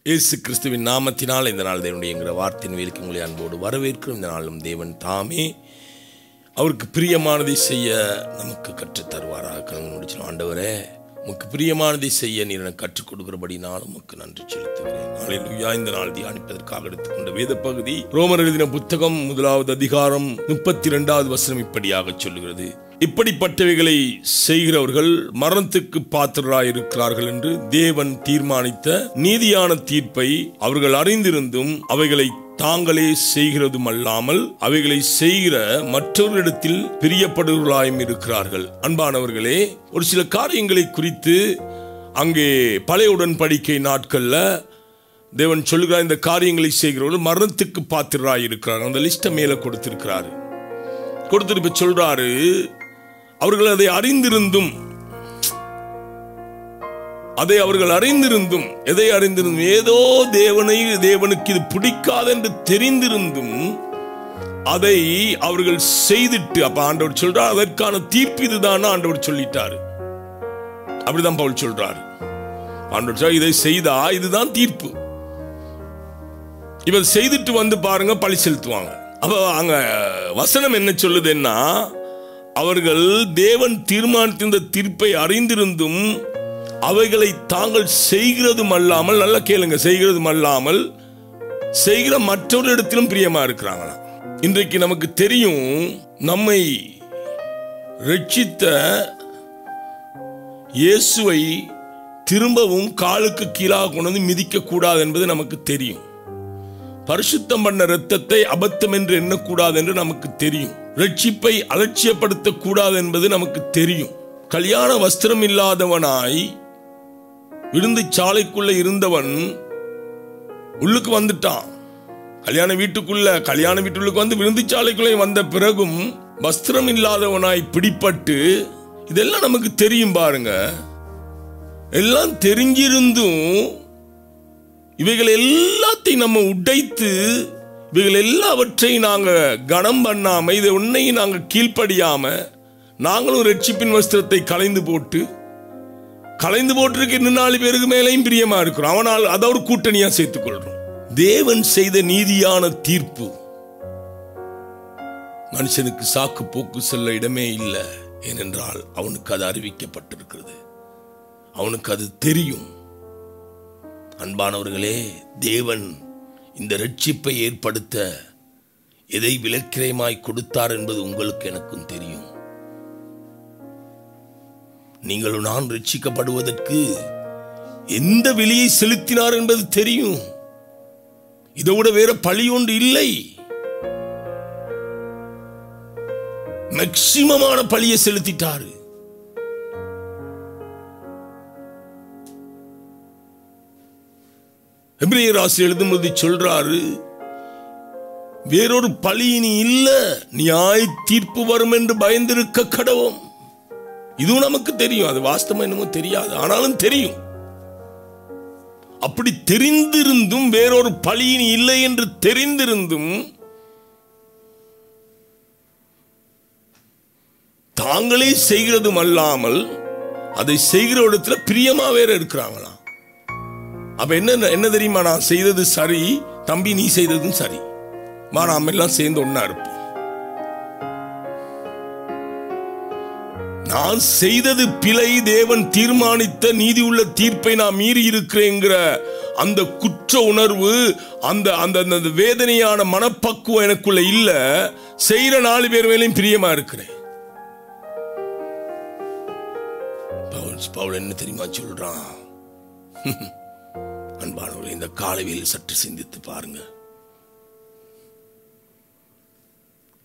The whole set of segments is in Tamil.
இயேசு கிறிஸ்துவின் நாமத்தினால் இந்த நாள் தேவனுடைய என்கிற வார்த்தையின் வேலைக்கு உங்களை அன்போடு வரவேற்கிறோம். இந்த நாளும் தேவன் தாமே அவருக்கு பிரியமானதை செய்ய நமக்கு கற்றுத் தருவாராக. கலந்து முடிச்சிடும். ஆண்டவரே, உமக்கு பிரியமானதை செய்ய நீர் எனக்கு கற்றுக் கொடுக்கிறபடி நாளும் உமக்கு நன்றி செலுத்துகிறேன். ஹல்லேலூயா. இந்த நாள் தியானிப்பதற்காக எடுத்துக்கொண்ட வேத பகுதி ரோமர் எழுதின புத்தகம் 1வது அதிகாரம் 32வது வசனம் இப்படியாக சொல்லுகிறது: இப்படிப்பட்டவைகளை செய்கிறவர்கள் மரணத்துக்கு பாத்திரராயிருக்கிறார்கள் என்று தேவன் தீர்மானித்த நீதியான தீர்ப்பை அவர்கள் அறிந்திருந்தும் அவைகளை தாங்களே செய்கிறதும் அல்லாமல் அவைகளை செய்கிற மற்றவர்களிடத்தில் பிரியப்படுவர்களாயும் இருக்கிறார்கள். அன்பானவர்களே, ஒரு சில காரியங்களை குறித்து அங்கே பழைய உடன்படிக்கை நாட்கள்ல தேவன் சொல்லுகிறார், இந்த காரியங்களை செய்கிறவர்கள் மரணத்துக்கு பாத்திரராயிருக்கிறார்கள். அந்த லிஸ்ட்டை மேல கொடுத்திருக்கிறாரு. கொடுத்திருப்ப சொல்றாரு, அவர்கள் அதை அறிந்திருந்தும் எதை அறிந்திருந்தும் ஏதோ தேவனுக்கு இது பிடிக்காது என்று தெரிந்திருந்தும் அதை அவர்கள் செய்துட்டு, அப்ப ஆண்டவர் சொல்றார், அதற்கான தீர்ப்பு இதுதான் ஆண்டவர் சொல்லிட்டாரு. அப்படிதான் பவுல் சொல்றாரு. ஆண்டவர் சொல்றார், இதை செய்தா இதுதான் தீர்ப்பு. இவர் செய்துட்டு வந்து பாருங்க, பழி செலுத்துவாங்க. அப்ப அங்க வசனம் என்ன சொல்லுதுன்னா, அவர்கள் தேவன் தீர்மானித்த தீர்ப்பை அறிந்திருந்தும் அவைகளை தாங்கள் செய்கிறதும் அல்லாமல், நல்லா கேளுங்க, செய்கிறதும் அல்லாமல் செய்கிற மற்றவர்களிடத்திலும் பிரியமா இருக்கிறாங்களா. இன்றைக்கு நமக்கு தெரியும், நம்மை ரட்சித்த இயேசுவை திரும்பவும் காலுக்கு கீழாக கொண்டு வந்து மிதிக்க கூடாது என்பது நமக்கு தெரியும். பரிசுத்தம் பண்ண இரத்தத்தை அபத்தம் என்று எண்ணக்கூடாது என்று நமக்கு தெரியும். ரட்சிப்பை அலட்சியப்படுத்த கூடாது என்பது நமக்கு தெரியும். கல்யாண வஸ்திரம் இல்லாதவனாய் விருந்து சாலைக்குள்ள இருந்தவன் உள்ளுக்கு வந்துட்டான். கல்யாண வீட்டுக்குள்ளுக்கு வந்து விருந்து சாலைக்குள்ளே வந்த பிறகும் வஸ்திரம் இல்லாதவனாய் பிடிபட்டு, இதெல்லாம் நமக்கு தெரியும் பாருங்க. எல்லாம் தெரிஞ்சிருந்தும் இவைகள் எல்லாத்தையும் நம்ம உடைத்து, இவைகள் எல்லாவற்றையும் நாங்க கனம் பண்ணாம, இதை உன்னையும் நாங்க கீழ்ப்படியாம, நாங்களும் ரட்சிப்பின் வஸ்திரத்தை களைந்து போட்டிருக்க இன்னும் 4 பேருக்கு மேலேயும் பிரியமா இருக்கிறோம். அவனால் அதை ஒரு கூட்டணியா சேர்த்துக் கொள்றோம். தேவன் செய்த நீதியான தீர்ப்பு மனுஷனுக்கு சாக்கு போக்கு சொல்ல இடமே இல்லை. ஏனென்றால் அவனுக்கு அது அறிவிக்கப்பட்டிருக்கிறது, அவனுக்கு அது தெரியும். அன்பானவர்களே, தேவன் இந்த ரட்சிப்பை ஏற்படுத்த எதை விலக்கிரயமாய் கொடுத்தார் என்பது உங்களுக்கு எனக்கும் தெரியும். நீங்களும் நான் ரட்சிக்கப்படுவதற்கு எந்த விலையை செலுத்தினார் என்பது தெரியும். இதை விட வேற பழி ஒன்று இல்லை. மேக்சிமமான பழியை செலுத்திட்டாரு. எபிரேயர் ஆசிரியர் எழுதும்போது சொல்றாரு, வேறொரு பழி இனி இல்ல, நியாய தீர்ப்பு வரும் என்று பயந்திருக்க கடவோம். இதுவும் நமக்கு தெரியும். அது வாஸ்தவம் என்னமோ தெரியாது, ஆனாலும் தெரியும். அப்படி தெரிந்திருந்தும், வேறொரு பழி இனி இல்லை என்று தெரிந்திருந்தும் தாங்களே செய்கிறதும் அல்லாமல் அதை செய்கிற இடத்துல பிரியமா வேற இருக்கிறாங்களாம். அப்ப என்ன தெரியுமா, நான் செய்தது சரி, தம்பி நீ செய்ததும் சரி, நாம எல்லாம் சேர்ந்து ஒன்னா இருப்போம். நான் செய்தது பிழை, தேவன் தீர்மானித்த நீதி உள்ள தீர்ப்பை நான் மீறி இருக்கிறேங்கிற அந்த குற்ற உணர்வு, அந்த வேதனையான மனப்பக்குவம் எனக்குள்ள இல்ல. செய்யற 4 பேர் மேலையும் பிரியமா இருக்கிறேன். பவுல் என்ன தெரியுமா சொல்றான்? அன்பானவர்களே, இந்த காலையில் சற்று சிந்தித்து பாருங்க.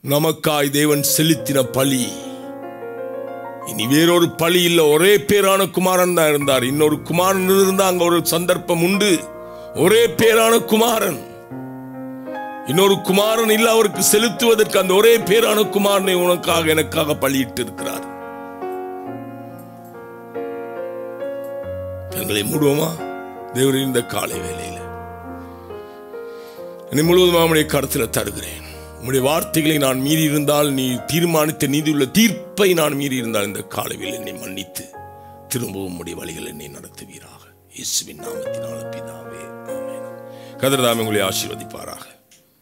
நமக்காய் தேவன் செலுத்தின பழி இனி வேறொரு பழி இல்ல. ஒரே பேரான குமாரன் தான் இருந்தார். இன்னொரு குமாரன் இருந்தா அங்க ஒரு சந்தர்ப்பம் உண்டு. ஒரே பேரான குமாரன், இன்னொரு குமாரன் இல்ல அவருக்கு செலுத்துவதற்கு. அந்த ஒரே பேரான குமாரனை உனக்காக எனக்காக பழியிட்டு இருக்கிறார். எங்களை மூடுவோமா? தேவரின் இந்த காலை வேளையில என்னை முழுவதும் அவனுடைய கருத்தில் தருகிறேன். உம்முடைய வார்த்தைகளை நான் மீறி இருந்தால், நீ தீர்மானித்த நீதியுள்ள தீர்ப்பை நான் மீறி இருந்தால், இந்த காலையில் என்னை மன்னித்து திரும்பவும் உம்முடைய வழிகள் என்னை நடத்துவீராக. இயேசுவின் நாமத்தினால பிதாவே, ஆமென். கர்த்தர் தாமே உங்களை ஆசீர்வதிப்பாராக.